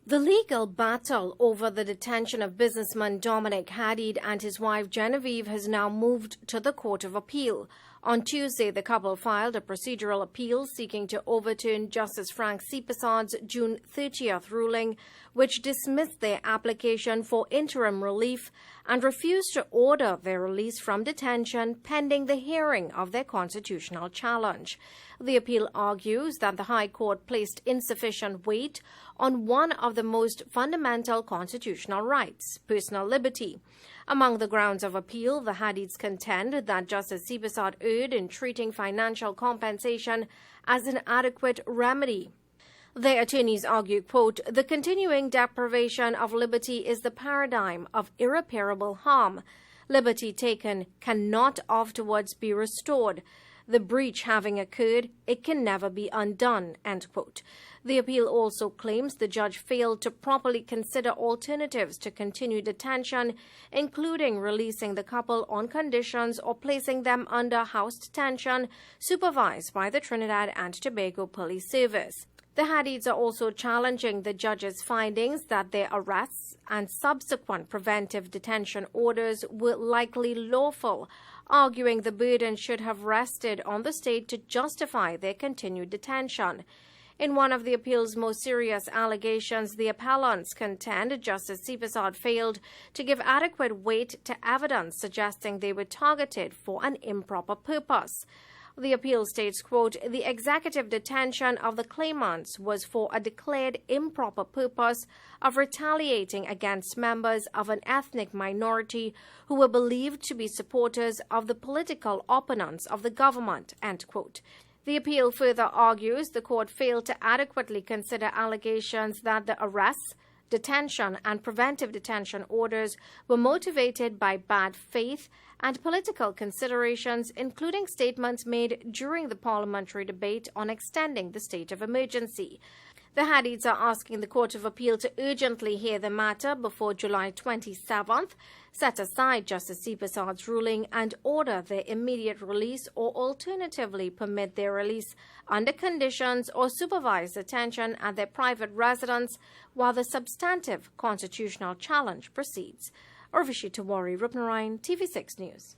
The legal battle over the detention of businessman Dominic Hadeed and his wife Genevieve has now moved to the Court of Appeal. On Tuesday, the couple filed a procedural appeal seeking to overturn Justice Frank Seepersad's June 30th ruling, which dismissed their application for interim relief and refused to order their release from detention pending the hearing of their constitutional challenge. The appeal argues that the High Court placed insufficient weight on one of the most fundamental constitutional rights, personal liberty. Among the grounds of appeal, the Hadeeds contend that Justice Seepersad erred in treating financial compensation as an adequate remedy. Their attorneys argue, quote, "The continuing deprivation of liberty is the paradigm of irreparable harm. Liberty taken cannot afterwards be restored. The breach having occurred, it can never be undone," end quote. The appeal also claims the judge failed to properly consider alternatives to continued detention, including releasing the couple on conditions or placing them under house detention supervised by the Trinidad and Tobago Police Service. The Hadeeds are also challenging the judge's findings that their arrests and subsequent preventive detention orders were likely lawful, arguing the burden should have rested on the state to justify their continued detention. In one of the appeal's most serious allegations, the appellants contend Justice Seepersad failed to give adequate weight to evidence suggesting they were targeted for an improper purpose. The appeal states, quote, "The executive detention of the claimants was for a declared improper purpose of retaliating against members of an ethnic minority who were believed to be supporters of the political opponents of the government," end quote. The appeal further argues the court failed to adequately consider allegations that the arrests, detention, and preventive detention orders were motivated by bad faith and political considerations, including statements made during the parliamentary debate on extending the state of emergency. The Hadeeds are asking the Court of Appeal to urgently hear the matter before July 27th, set aside Justice Seepersad's ruling, and order their immediate release or alternatively permit their release under conditions or supervised detention at their private residence while the substantive constitutional challenge proceeds. Urvashi Tawari, Rupnarayan, TV6 News.